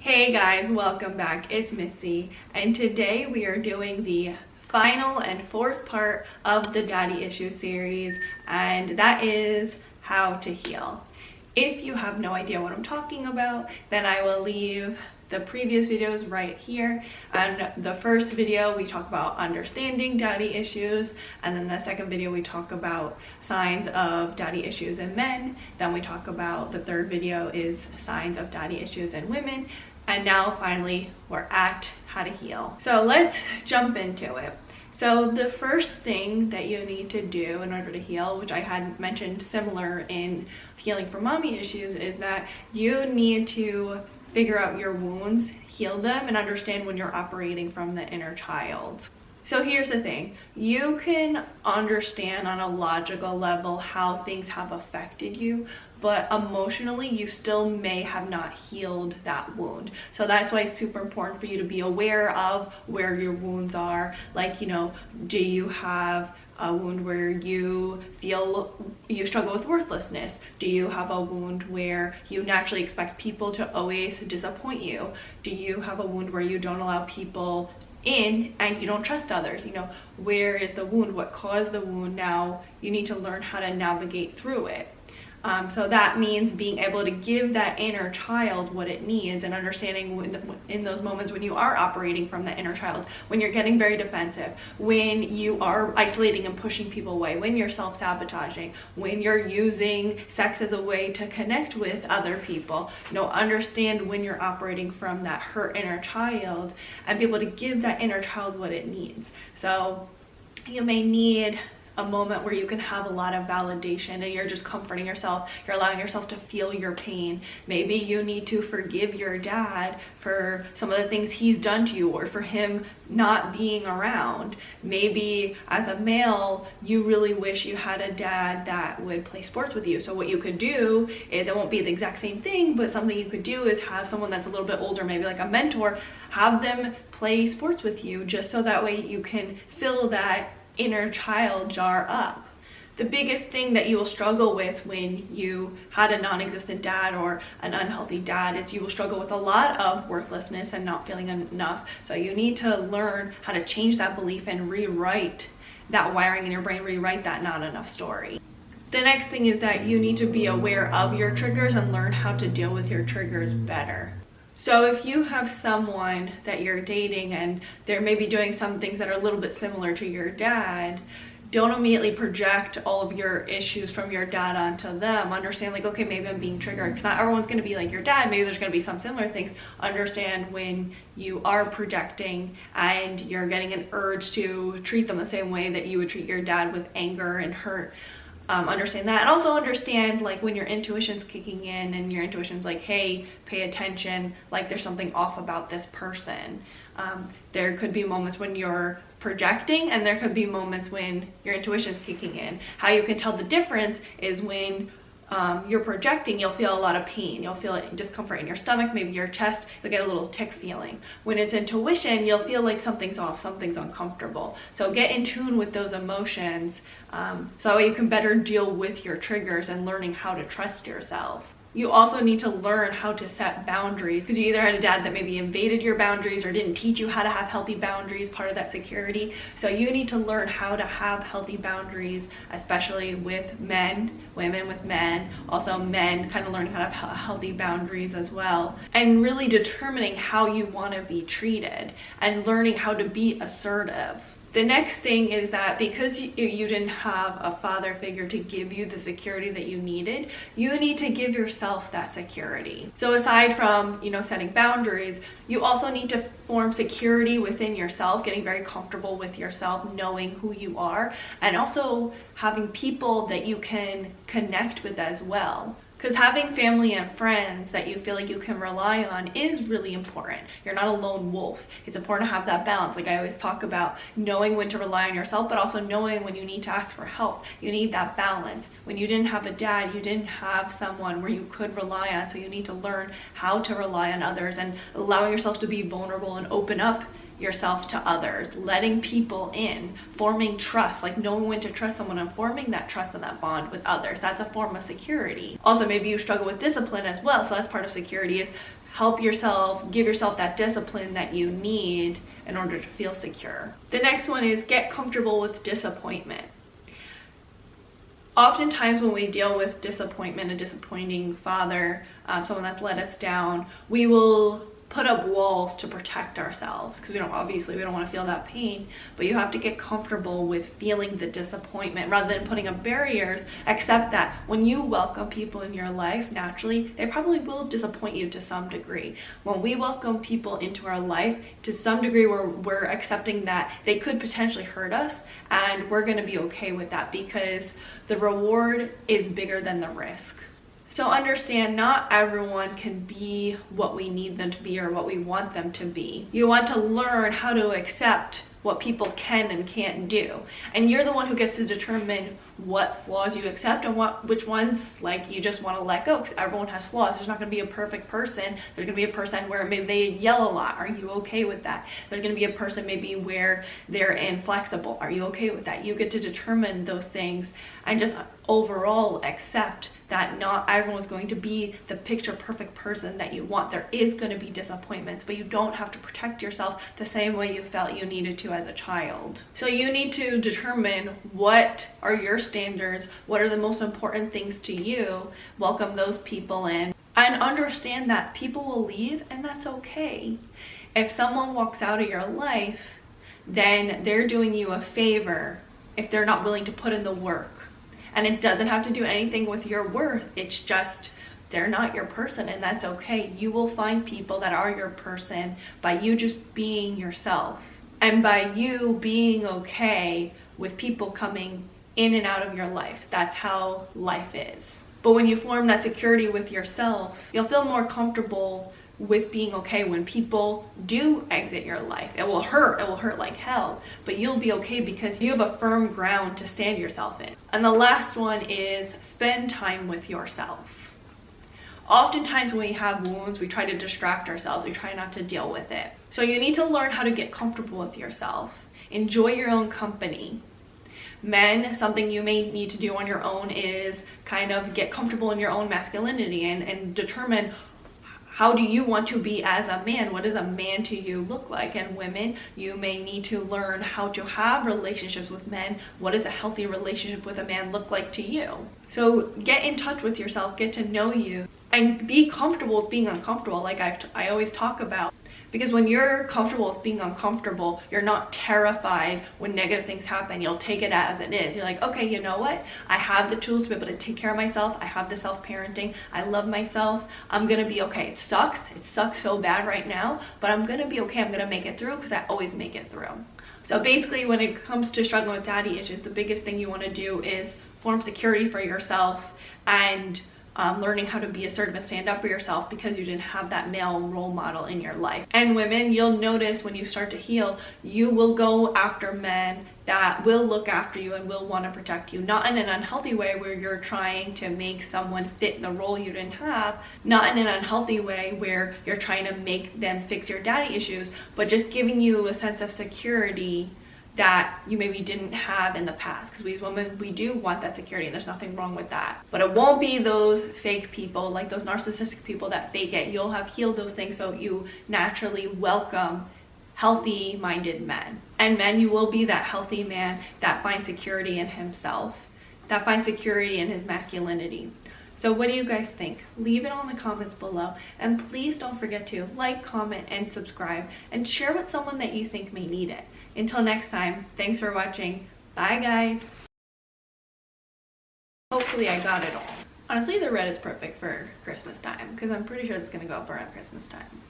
Hey guys, welcome back. It's Missy, and today we are doing the final and fourth part of the Daddy Issue series, and that is how to heal. If you have no idea what I'm talking about, then I will leave the previous videos right here. And the first video we talk about understanding daddy issues, and then the second video we talk about signs of daddy issues in men. Then we talk about the third video is signs of daddy issues in women. And now finally we're at how to heal. So let's jump into it. So the first thing that you need to do in order to heal, which I had mentioned similar in healing for mommy issues, is that you need to figure out your wounds, heal them, and understand when you're operating from the inner child. So here's the thing, you can understand on a logical level how things have affected you, but emotionally you still may have not healed that wound. So that's why it's super important for you to be aware of where your wounds are. Like, do you have a wound where you feel you struggle with worthlessness? Do you have a wound where you naturally expect people to always disappoint you? Do you have a wound where you don't allow people in and you don't trust others? Where is the wound? What caused the wound? Now you need to learn how to navigate through it. So that means being able to give that inner child what it needs, and understanding in those moments when you are operating from the inner child, when you're getting very defensive, when you are isolating and pushing people away, when you're self-sabotaging, when you're using sex as a way to connect with other people. Understand when you're operating from that hurt inner child and be able to give that inner child what it needs. So you may need a moment where you can have a lot of validation and you're just comforting yourself, you're allowing yourself to feel your pain. Maybe you need to forgive your dad for some of the things he's done to you, or for him not being around. Maybe as a male, you really wish you had a dad that would play sports with you. So what you could do is, it won't be the exact same thing, but something you could do is have someone that's a little bit older, maybe like a mentor, have them play sports with you, just so that way you can fill that inner child jar up. The biggest thing that you will struggle with when you had a non-existent dad or an unhealthy dad is you will struggle with a lot of worthlessness and not feeling enough. So you need to learn how to change that belief and rewrite that wiring in your brain, rewrite that not enough story. The next thing is that you need to be aware of your triggers and learn how to deal with your triggers better. So if you have someone that you're dating and they're maybe doing some things that are a little bit similar to your dad, don't immediately project all of your issues from your dad onto them. Understand, like, okay, maybe I'm being triggered, because not everyone's going to be like your dad. Maybe there's going to be some similar things. Understand when you are projecting and you're getting an urge to treat them the same way that you would treat your dad, with anger and hurt. Understand that, and also understand, like, when your intuition's kicking in and your intuition's like, hey, pay attention, like there's something off about this person. There could be moments when you're projecting, and there could be moments when your intuition's kicking in. How you can tell the difference is when you're projecting, you'll feel a lot of pain. You'll feel discomfort in your stomach, maybe your chest. You'll get a little tick feeling. When it's intuition, you'll feel like something's off, something's uncomfortable. So get in tune with those emotions, so that way you can better deal with your triggers and learning how to trust yourself. You also need to learn how to set boundaries, because you either had a dad that maybe invaded your boundaries or didn't teach you how to have healthy boundaries, part of that security. So you need to learn how to have healthy boundaries, especially with men, women with men, also men kind of learning how to have healthy boundaries as well, and really determining how you want to be treated and learning how to be assertive. The next thing is that because you didn't have a father figure to give you the security that you needed, you need to give yourself that security. So aside from, setting boundaries, you also need to form security within yourself, getting very comfortable with yourself, knowing who you are, and also having people that you can connect with as well. Because having family and friends that you feel like you can rely on is really important. You're not a lone wolf. It's important to have that balance. Like I always talk about, knowing when to rely on yourself, but also knowing when you need to ask for help. You need that balance. When you didn't have a dad, you didn't have someone where you could rely on, so you need to learn how to rely on others and allowing yourself to be vulnerable and open up yourself to others, letting people in, forming trust, like knowing when to trust someone and forming that trust and that bond with others. That's a form of security. Also, maybe you struggle with discipline as well, so that's part of security, is help yourself, give yourself that discipline that you need in order to feel secure. The next one is get comfortable with disappointment. Oftentimes when we deal with disappointment, a disappointing father, someone that's let us down, we will put up walls to protect ourselves because we don't want to feel that pain. But you have to get comfortable with feeling the disappointment rather than putting up barriers. Accept that when you welcome people in your life, naturally they probably will disappoint you to some degree. When we welcome people into our life, to some degree we're accepting that they could potentially hurt us, and we're going to be okay with that because the reward is bigger than the risk. So understand, not everyone can be what we need them to be or what we want them to be. You want to learn how to accept what people can and can't do. And you're the one who gets to determine what flaws you accept and which ones like you just want to let go, because everyone has flaws. There's not going to be a perfect person. There's going to be a person where maybe they yell a lot. Are you okay with that? There's going to be a person maybe where they're inflexible. Are you okay with that? You get to determine those things and just overall accept that not everyone's going to be the picture perfect person that you want. There is going to be disappointments, but you don't have to protect yourself the same way you felt you needed to as a child. So you need to determine what are your standards, what are the most important things to you, welcome those people in, and understand that people will leave and that's okay. If someone walks out of your life, then they're doing you a favor if they're not willing to put in the work. And it doesn't have to do anything with your worth. It's just they're not your person, and that's okay. You will find people that are your person by you just being yourself and by you being okay with people coming in and out of your life. That's how life is. But when you form that security with yourself, you'll feel more comfortable with being okay when people do exit your life. It will hurt like hell, but you'll be okay because you have a firm ground to stand yourself in. And the last one is spend time with yourself. Oftentimes when we have wounds, we try to distract ourselves. We try not to deal with it. So you need to learn how to get comfortable with yourself. Enjoy your own company. Men, something you may need to do on your own is kind of get comfortable in your own masculinity and determine, how do you want to be as a man? What does a man to you look like? And women, you may need to learn how to have relationships with men. What does a healthy relationship with a man look like to you? So get in touch with yourself, get to know you, and be comfortable with being uncomfortable, like I always talk about. Because when you're comfortable with being uncomfortable, you're not terrified when negative things happen. You'll take it as it is. You're like, okay, you know what? I have the tools to be able to take care of myself. I have the self-parenting. I love myself. I'm going to be okay. It sucks. It sucks so bad right now, but I'm going to be okay. I'm going to make it through because I always make it through. So basically, when it comes to struggling with daddy issues, the biggest thing you want to do is form security for yourself and learning how to be assertive and stand up for yourself because you didn't have that male role model in your life. And women, you'll notice when you start to heal, you will go after men that will look after you and will want to protect you, not in an unhealthy way where you're trying to make someone fit the role you didn't have, not in an unhealthy way where you're trying to make them fix your daddy issues, but just giving you a sense of security that you maybe didn't have in the past. Because we as women, we do want that security, and there's nothing wrong with that. But it won't be those fake people, like those narcissistic people that fake it. You'll have healed those things, so you naturally welcome healthy minded men. And men, you will be that healthy man that finds security in himself, that finds security in his masculinity. So what do you guys think? Leave it on the comments below, and please don't forget to like, comment, and subscribe, and share with someone that you think may need it. Until next time, thanks for watching. Bye guys. Hopefully I got it all. Honestly, the red is perfect for Christmas time because I'm pretty sure it's gonna go up around Christmas time.